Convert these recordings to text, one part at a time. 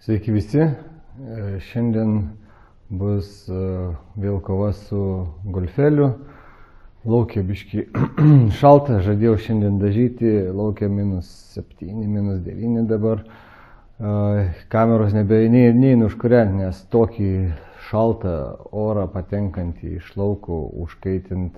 Sveiki visi. Šiandien bus vėl kova su golfeliu. Laukia biški šalta, žadėjau šiandien dažyti, laukia -7, -9 dabar. Kameros nebeinu užkuriant, nes tokį šaltą orą patenkantį iš lauko užkaitint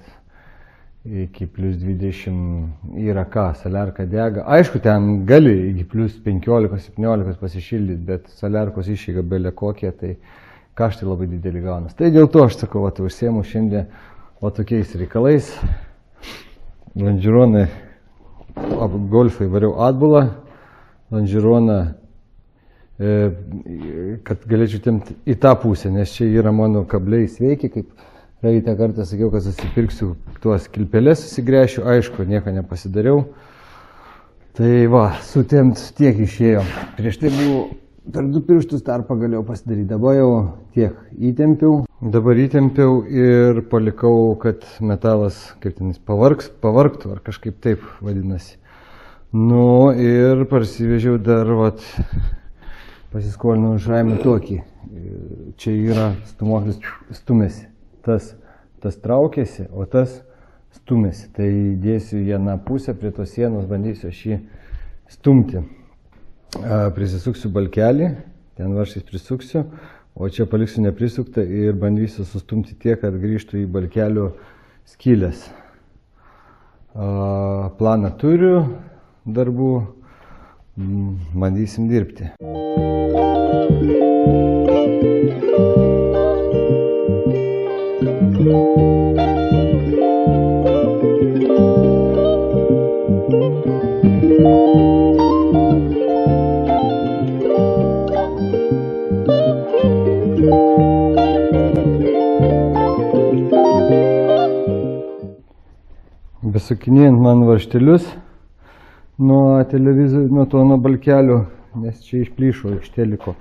iki +20 yra ką, saliarka dega. Aišku, ten gali iki +15-17 pasišildyti, bet saliarkos išeiga belė kokie, tai kaštai labai didelį gaunas. Tai dėl to aš sakau, užsiemu šiandien tokiais reikalais. Lonžironą, golfai variau atbulą, lonžironą, kad galėčiau tempti į tą pusę, nes čia yra mano kabliai sveiki, kaip praeitą kartą sakiau, kad susipirksiu tuos kilpelės, susigręšiu, aišku, nieko nepasidariau. Tai va, sutemt tiek išėjo. Prieš tai buvo per 2 pirštus tarpą galėjau pasidaryti, dabar jau tiek įtempiau. Dabar įtempiau ir palikau, kad metalas, kaip ten jis pavargtų, ar kažkaip taip vadinasi. Nu ir parsivežiau dar, vat, pasiskolinau iš Raimų tokį. Čia yra stūmoklis stumėsi. Tas traukėsi, o tas stumėsi. Tai dėsiu vieną pusę prie tos sienos, bandysiu aš jį stumti. Prisisuksiu balkelį, ten varšais prisuksiu, o čia paliksiu neprisuktą ir bandysiu sustumti tiek, kad grįžtų į balkelio skylės. Planą turiu darbų, bandysim dirbti. Besukinėjant man varžtelius nuo televizorių, nuo balkelio, nes čia išplyšo iš teliko,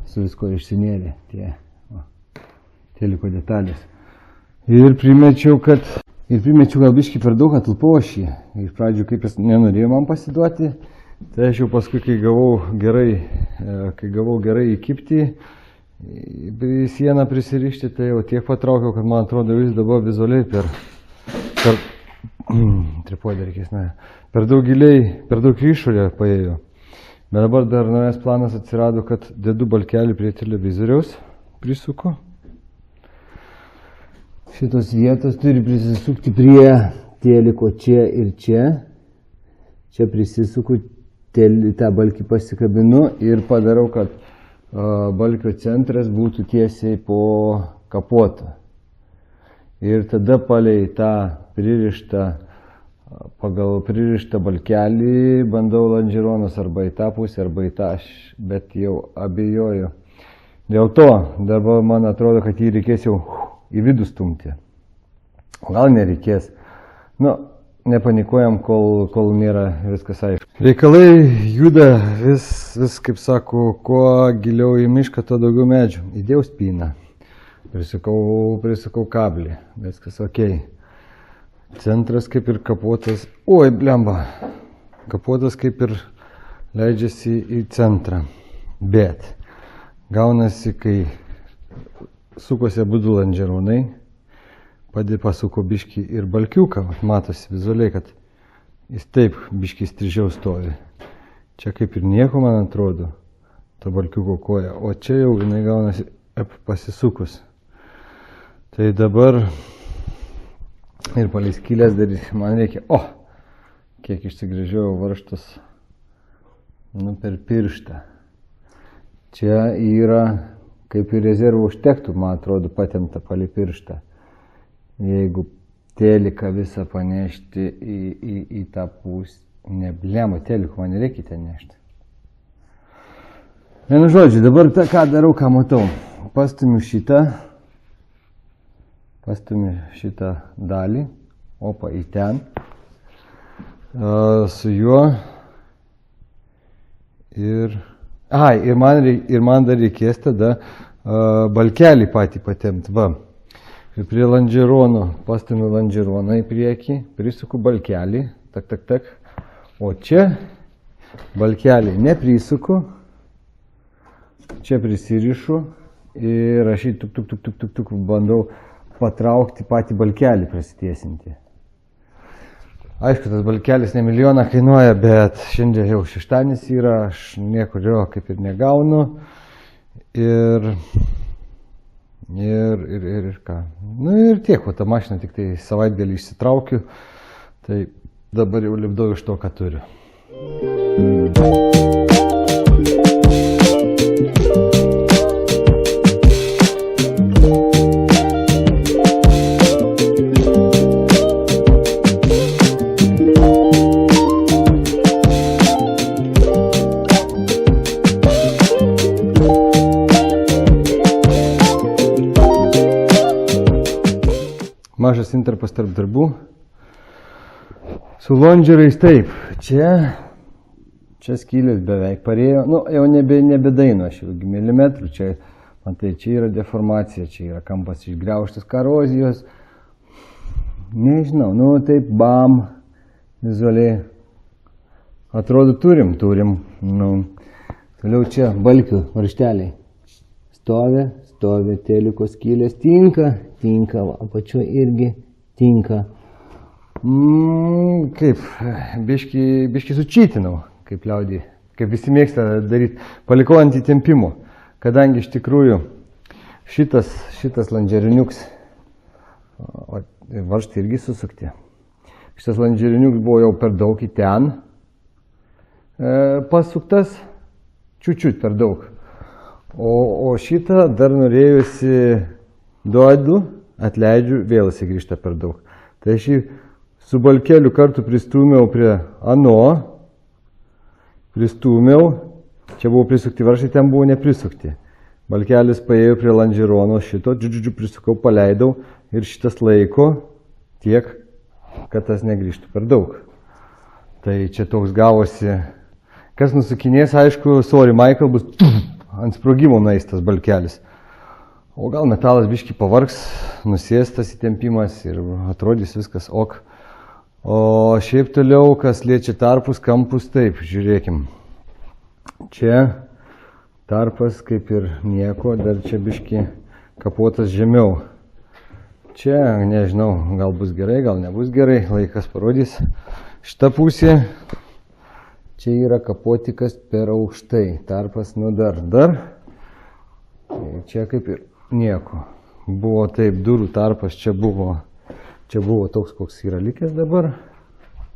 su visko išsinėlė tie teliko detalės. Ir primečiau gal biškį per daug atlupau aš jį. Iš pradžių kaip jis nenorėjo man pasiduoti, tai aš jau paskui, kai gavau gerai įkipti, į sieną prisirišti, tai jau tiek patraukiau, kad man atrodo vis dabar vizualiai per daug išorę paėjo. Bet dabar dar naujas planas atsirado, kad dedu balkelį prie televizoriaus, prisuku. Šitos vietos turi prisisukti prie teliko čia ir čia. Čia prisisuku, tą balkį pasikabinu ir padarau, kad balkio centras būtų tiesiai po kapotą. Ir tada palei tą pagal pririštą balkelį bandau lonžironus arba į tą pusę, arba į tą, bet jau abejoju. Dėl to dabar man atrodo, kad jį reikės jau į vidų stumti. Gal nereikės. Nepanikuojam, kol nėra viskas aišku. Reikalai juda vis kaip sako, kuo giliau į mišką, tuo daugiau medžių. Įdėjau spyną. Prisukau kablį. Viskas ok. Centras kaip ir kapotas. Oi, blemba. Kapotas kaip ir leidžiasi į centrą. Bet gaunasi, kai sukosi abudu lonžironai, pasuko biškį ir balkiuką, matosi vizualiai, kad jis taip biškį strižiau stovi. Čia kaip ir nieko, man atrodo, to balkiuko koja, o čia jau jinai gaunasi pasisukus. Tai dabar ir palei skylės daryti man reikia, kiek išsigręžiau varžtus, per pirštą. Čia yra kaip ir rezervų užtektų, man atrodo, patempta palei pirštą. Jeigu teliką visą panešti į tą pusę, neblema, telikų man nereikia ten nešti. Vienu žodžiu, dabar ką darau, ką matau. Pastumiu šitą dalį, į ten, su juo ir man dar reikės tada balkelį patį patempti. Ir prie lonžirono pastumiu lonžironą į priekį, prisuku balkelį, o čia balkelį neprisuku, čia prisirišu ir aš jį tuk bandau patraukti patį balkelį prasitiesinti. Aišku, tas balkelis ne milijoną kainuoja, bet šiandien jau šeštadienis yra, aš nieko jo kaip ir negaunu. Ir ką. Nu ir tiek, o tą mašiną tik tai savaitgalį išsitraukiu, tai dabar jau lipdau iš to, ką turiu. Mažas intarpas tarp darbų. Su longerais taip, čia skylės beveik parėjo, nu jau nebedaino aš jau milimetrų, čia, matai, čia yra deformacija, čia yra kampas išgriaužtas korozijos, nežinau, nu taip bam, vizualiai, atrodo turim, nu, toliau čia balkių varžteliai, stovi, teliko skylės, tinka, apačioje irgi tinka. Kaip, biški sučytinau, kaip liaudį, kaip visi mėgsta daryti, palikau ant įtempimo, kadangi iš tikrųjų šitas landžeriniuks, varžtai irgi susukti, šitas landžeriniuks buvo jau per daug į ten pasuktas, čiut per daug. O šitą dar norėjusi duodu, atleidžiu, vėl jis grįžta per daug. Tai aš jį su balkeliu kartu pristūmiau prie čia buvo prisukti varžtai, ten buvo neprisukti. Balkelis paėjo prie landžerono šito, prisukau, paleidau ir šitas laiko tiek, kad tas negrįžtų per daug. Tai čia toks gavosi, kas nusukinės, aišku, sorry Michael, bus ant sprogimo nueis tas balkelis. O gal metalas biški pavargs, nusės tas įtempimas ir atrodys viskas ok. O šiaip toliau, kas liečia tarpus, kampus, taip, žiūrėkim. Čia tarpas kaip ir nieko, dar čia biški kapotas žemiau. Čia, nežinau, gal bus gerai, gal nebus gerai, laikas parodys. Šita pusė. Čia yra kapotikas per aukštai, tarpas nu dar. Čia kaip ir nieko. Buvo taip, durų tarpas čia buvo toks, koks yra likęs dabar.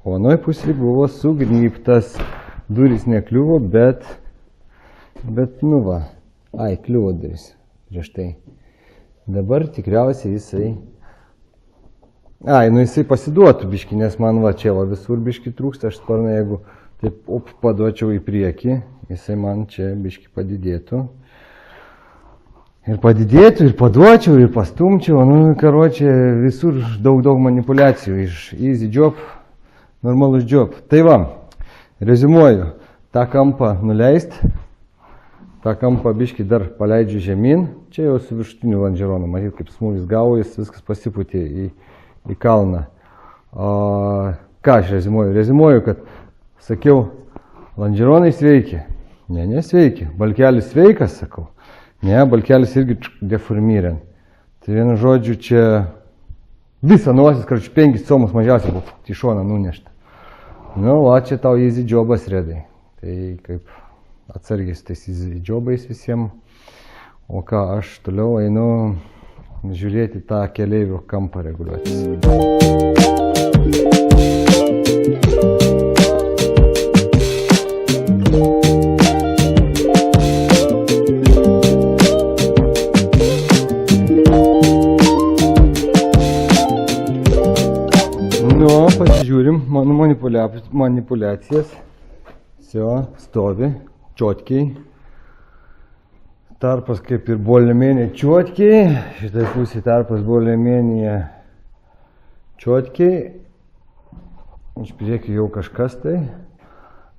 O anoj pusėje buvo sugnyptas. Durys nekliuvo, bet nu va, kliuvo durys prieš tai. Dabar tikriausiai jisai pasiduotų biški, nes man va čia va visur biški trūksta, aš sparną jeigu taip paduočiau į priekį, jisai man čia biški padidėtų. Ir paduočiau, ir pastumčiau, nu, karočią, visur daug manipulacijų, iš easy job, normalus job. Tai va, reziumuoju, tą kampą nuleist, tą kampą biški dar paleidžiu žemyn, čia jau su viršutiniu landžeronu, matyt, kaip smūgis gavo, jis viskas pasipūtė į kalną. Ką aš reziumuoju? Reziumuoju, kad sakiau, landžeronai sveiki. Ne sveiki. Balkelis sveikas, sakau. Ne, balkelis irgi deformyrė. Tai vienu žodžiu, čia visą nosis, karčiu 5 comus mažiausiai buvo į šoną nunešta. Nu, o čia tau easy jobas redai. Tai kaip atsargiai su tais easy jobais visiems. O ką aš toliau einu žiūrėti tą keleivio kampą reguliuotis. Pasižiūrim mano manipulacijas. Stovi, čiotkiai. Tarpas kaip ir bolėmėnė čiotkiai. Šitai pusė tarpas bolėmėnė čiotkiai. Iš priekio jau kažkas tai.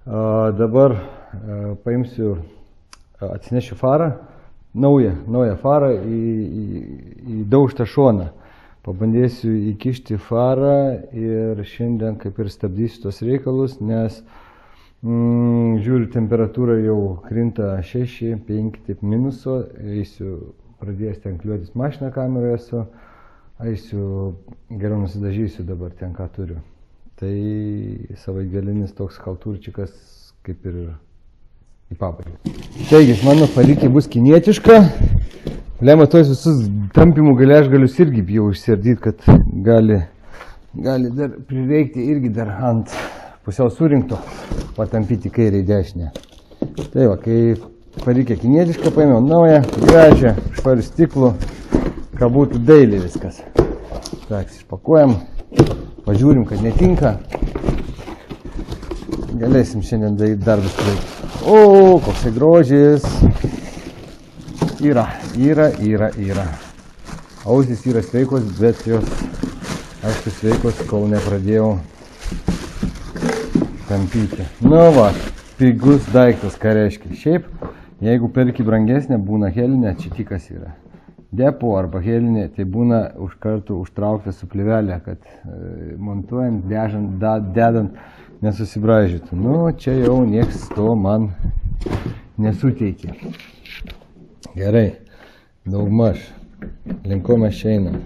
Dabar paimsiu, atsinešiu farą, naują farą į daužtą šoną. Pabandėsiu įkišti farą ir šiandien kaip ir stabdysiu tos reikalus, nes Žiūriu, temperatūra jau krinta 6, 5, taip minuso. Eisiu, pradėjęs ten kliuotis mašiną kameroje esu. Eisiu, geriau nusidažysiu dabar ten, ką turiu. Tai savaitgalinis toks halturčikas kaip ir į pabaigą. Taigi, mano palikė bus kinietiška. Lemą tos visus tampimų galiaš galius irgi bijau išsiardyti, kad gali dar prireikti irgi dar ant pusiau surinkto patampyti kairę į dešinę. Tai va, kai palikė kinietišką, paėmiau naują, gražią, švarių stiklų, kad būtų dailiai viskas. Tak, išpakuojam, pažiūrim, kad netinka. Galėsim šiandien daryti darbus turėti. O, koksai grožis. Yra. Ausys yra sveikos, bet jos, aišku, sveikos, kol nepradėjau tampyti. Nu va, pigus daiktas, ką reiškia. Šiaip, jeigu perki brangesnė, būna helinė, čia tikas yra. Depo arba helinė, tai būna už kartų užtraukta su plivelė, kad montuojant, dedant, nesusibražytų. Nu, čia jau nieks to man nesuteikė. Gerai, daugmaž, linko mes čia einam.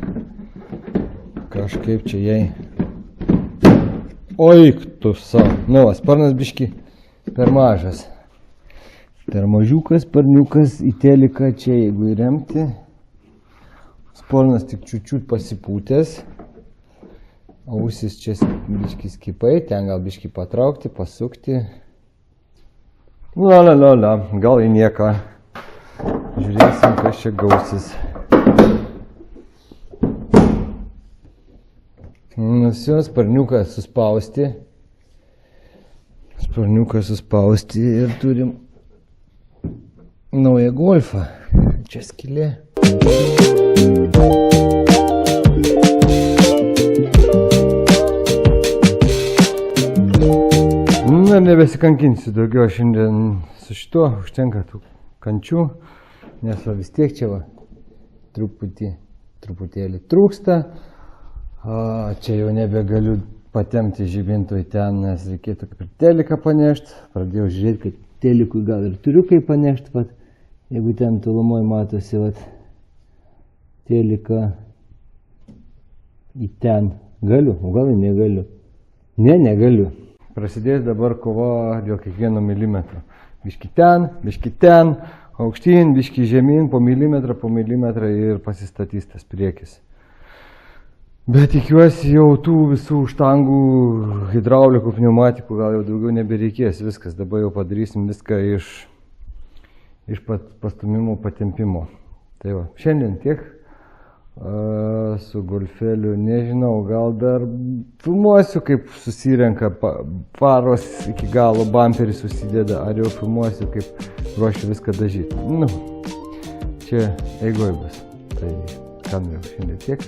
Kažkaip čia jai. Oi, tu savo. Nu, sparnas biški per mažas. Per mažiukas, sparniukas į teliką čia, jeigu įremti. Sparnas tik čiučiut pasipūtęs. Ausis čia biški skipai, ten gal biški patraukti, pasukti. La, gal į nieką. Žiūrėsim, kas čia gausis. Nusiu sparniuką suspausti. Ir turim naują Golfą. Čia skylė. Na, nebesikankinsiu daugiau šiandien su šituo, užtenka tų kančių, nes vis tiek čia va, truputėlį trūksta. Čia jau nebegaliu patempti žibintų į ten, nes reikėtų kaip ir teliką panešti. Pradėjau žiūrėti, kad telikui gal ir turiu kaip panešti, vat, jeigu ten tolumoj matosi vat, teliką į ten. Galiu, o gal negaliu. Negaliu. Prasidės dabar kova dėl kiekvieno milimetro. Biški ten, aukštyn, biški žemyn, po milimetrą ir pasistatys tas priekis. Bet tikiuosi jau tų visų štangų, hidraulikų, pneumatikų gal jau daugiau nebereikės. Viskas, dabar jau padarysim viską iš pastumimo, patempimo. Tai va, šiandien tiek. Su Golfeliu, nežinau, gal dar filmuosiu, kaip susirenka faros iki galo, bamperis susideda, ar jau filmuosiu, kaip ruošiu viską dažyti. Nu, čia eigoj bus. Tai ką norėjau šiandien tiek.